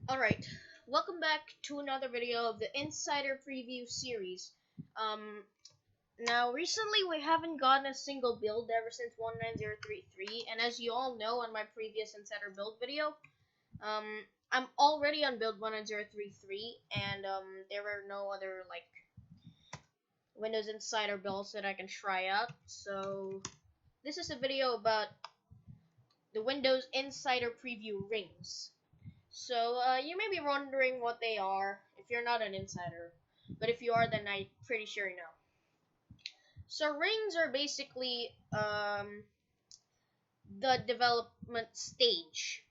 Alright, welcome back to another video of the Insider Preview series. Now recently we haven't gotten a single build ever since 19033, and as you all know on my previous Insider build video, I'm already on build 19033, and there were no other, Windows Insider builds that I can try out, so this is a video about the Windows Insider Preview rings. So, you may be wondering what they are if you're not an insider, but if you are, then I'm pretty sure you know. So, rings are basically the development stage.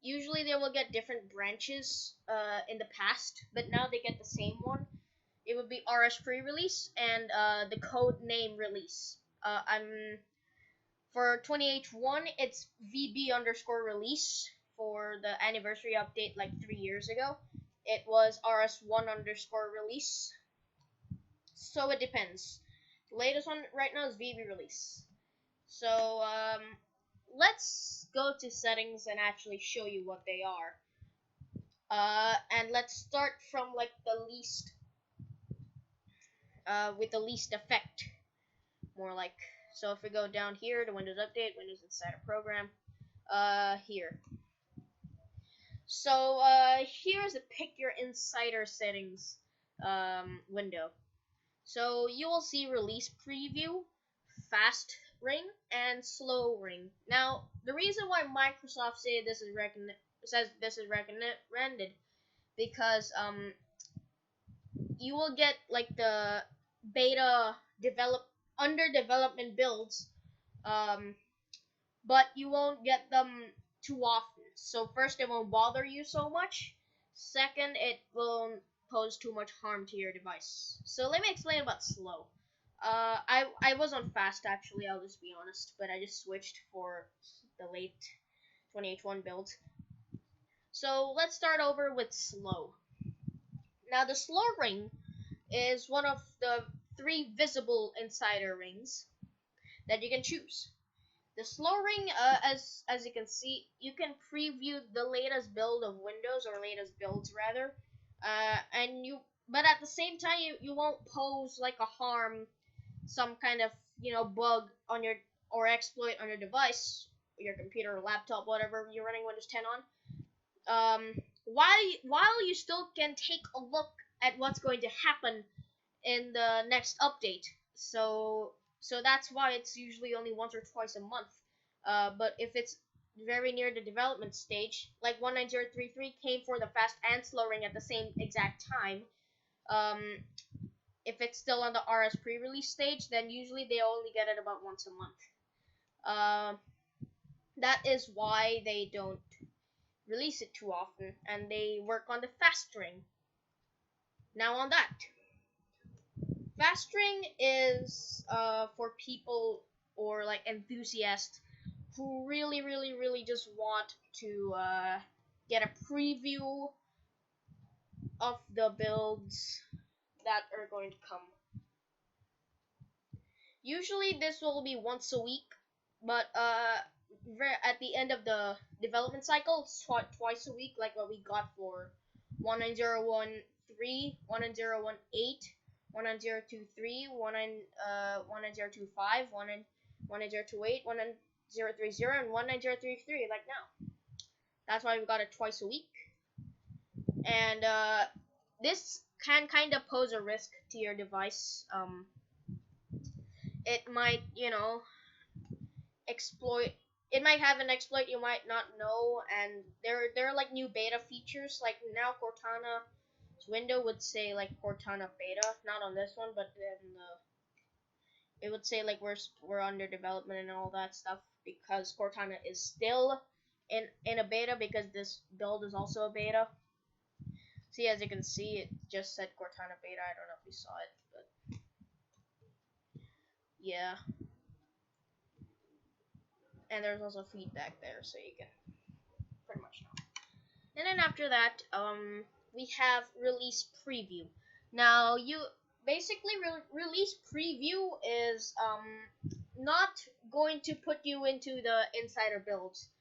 Usually they will get different branches in the past, but now they get the same one. It would be RS pre-release and the code name release. For 20H1, it's VB underscore release. For the anniversary update like 3 years ago, it was RS1 underscore release. So it depends. The latest one right now is VB release. So let's go to settings and actually show you what they are. And let's start from like the least, with the least effect, more like. So if we go down here to Windows Update, Windows Insider Program, here. So here's a pick your insider settings window. So you will see release preview, fast ring, and slow ring. Now the reason why Microsoft says this is recommended because you will get like the beta under development builds, but you won't get them too often. So first, it won't bother you so much. Second, it won't pose too much harm to your device. So let me explain about slow. I was on fast actually, I'll just be honest, but I just switched for the late 20H1 build. So let's start over with slow. Now the slow ring is one of the 3 visible insider rings that you can choose. The slow ring, as you can see, you can preview the latest build of Windows, or latest builds rather, but at the same time you won't pose like a harm, some kind of bug on your or exploit on your device, your computer or laptop, whatever you're running Windows 10 on. While you still can take a look at what's going to happen in the next update. So that's why it's usually only once or twice a month. But if it's very near the development stage, like 19033 came for the fast and slow ring at the same exact time. If it's still on the RS pre-release stage, then usually they only get it about once a month. That is why they don't release it too often, and they work on the fast ring. Now on that. Fast ring is for people or like enthusiasts who really just want to get a preview of the builds that are going to come. Usually this will be once a week, but at the end of the development cycle, it's twice a week, like what we got for 19013, 19018. 19023, 19025, 19028, 19030, and 19033, like now. That's why we got it twice a week. And this can kind of pose a risk to your device. It might, it might have an exploit you might not know, and there are like new beta features, like now Cortana window would say like Cortana beta, not on this one, but then it would say like we're under development and all that stuff, because Cortana is still in a beta, because this build is also a beta. See, as you can see, it just said Cortana beta. I don't know if you saw it, but yeah. And there's also feedback there, so you can pretty much know. And then after that, we have release preview. Now, you basically release preview is not going to put you into the insider builds.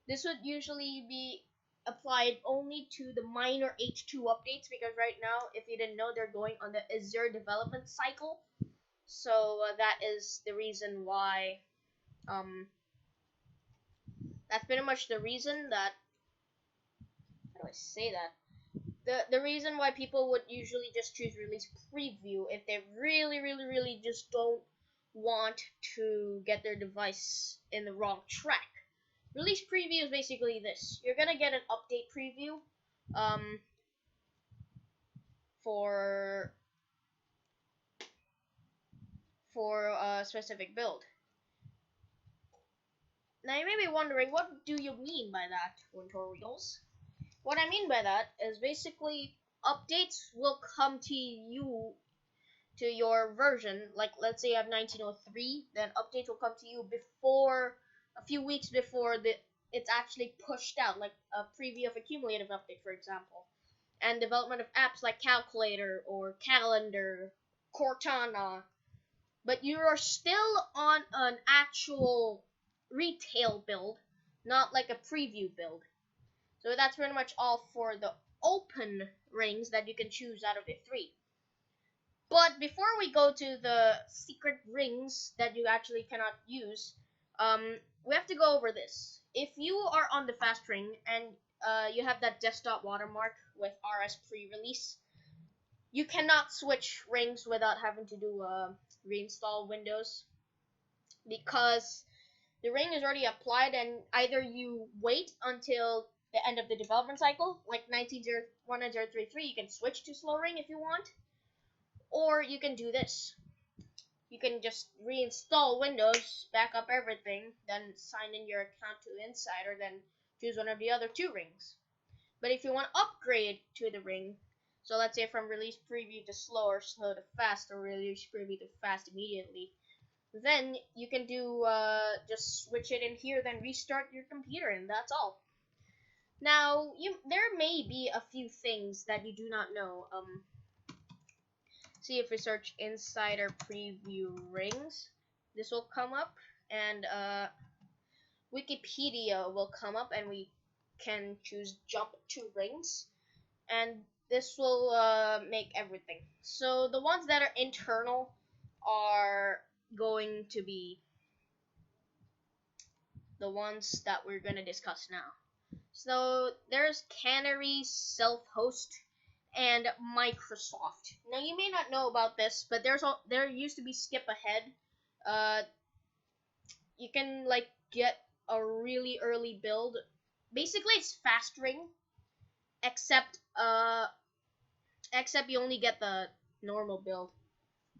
This would usually be applied only to the minor H2 updates, because right now, if you didn't know, they're going on the Azure development cycle. So that is the reason why. That's pretty much the reason that. How do I say that? The reason why people would usually just choose release preview if they really just don't want to get their device in the wrong track. Release preview is basically this: you're gonna get an update preview for a specific build. Now you may be wondering, what do you mean by that, tutorials? What I mean by that is basically updates will come to you, to your version. Like, let's say you have 1903, then updates will come to you before, a few weeks before it's actually pushed out, like a preview of a cumulative update, for example. And development of apps like Calculator or Calendar, Cortana. But you are still on an actual retail build, not like a preview build. So that's pretty much all for the open rings that you can choose out of the 3. But before we go to the secret rings that you actually cannot use, we have to go over this. If you are on the fast ring and you have that desktop watermark with RS pre-release, you cannot switch rings without having to do reinstall Windows, because the ring is already applied, and either you wait until the end of the development cycle, like 19.0.1.0.3.3, you can switch to slow ring if you want, or you can do this. You can just reinstall Windows, back up everything, then sign in your account to Insider, then choose one of the other 2 rings. But if you want to upgrade to the ring, so let's say from release preview to slow, or slow to fast, or release preview to fast immediately, then you can do just switch it in here, then restart your computer, and that's all. Now, there may be a few things that you do not know. See, if we search Insider Preview Rings, this will come up, and Wikipedia will come up, and we can choose Jump to Rings, and this will make everything. So the ones that are internal are going to be the ones that we're going to discuss now. So there's Canary, Self-Host, and Microsoft. Now you may not know about this, but there used to be Skip Ahead. You can like get a really early build. Basically, it's fast ring, except you only get the normal build,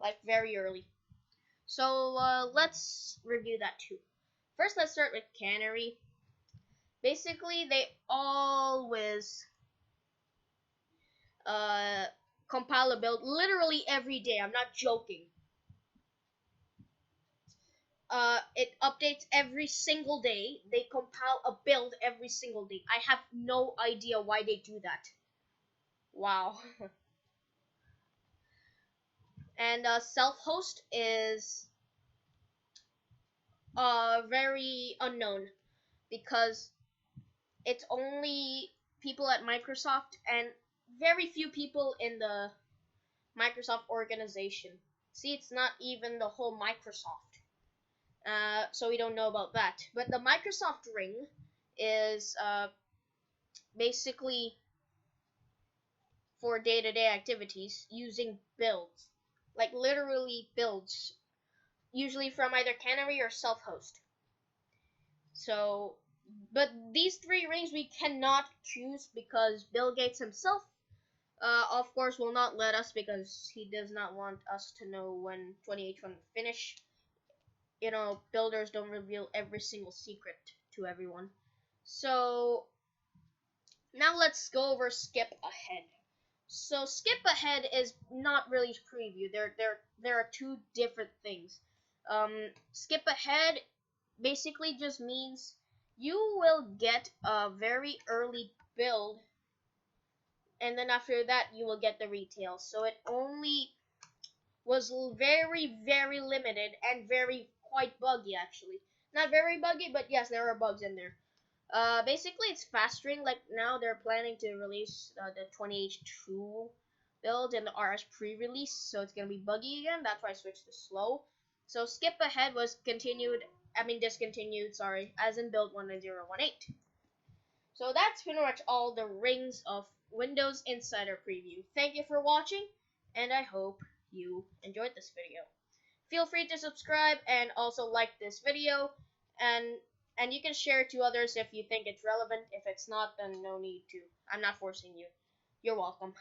like very early. So let's review that too. First, let's start with Canary. Basically, they always compile a build literally every day. I'm not joking. It updates every single day. They compile a build every single day. I have no idea why they do that. Wow. And Self-Host is very unknown, because it's only people at Microsoft and very few people in the Microsoft organization. See, it's not even the whole Microsoft. So we don't know about that. But the Microsoft Ring is basically for day-to-day activities using builds. Like literally builds. Usually from either Canary or Self-Host. So, but these 3 rings we cannot choose, because Bill Gates himself, of course, will not let us, because he does not want us to know when 28 will finish. You know, builders don't reveal every single secret to everyone. So now let's go over Skip Ahead. So Skip Ahead is not release preview. There are 2 different things. Skip Ahead basically just means you will get a very early build, and then after that you will get the retail. So it only was very limited and quite buggy, actually. Not very buggy, but yes, there are bugs in there. Basically it's fastering. Like now they're planning to release the 20H2 build and the RS pre-release, so it's gonna be buggy again. That's why I switched to slow. So skip ahead was discontinued, sorry, as in build 19018. So that's pretty much all the Rings of Windows Insider preview. Thank you for watching, and I hope you enjoyed this video. Feel free to subscribe and also like this video, and you can share it to others if you think it's relevant. If it's not, then no need to. I'm not forcing you. You're welcome.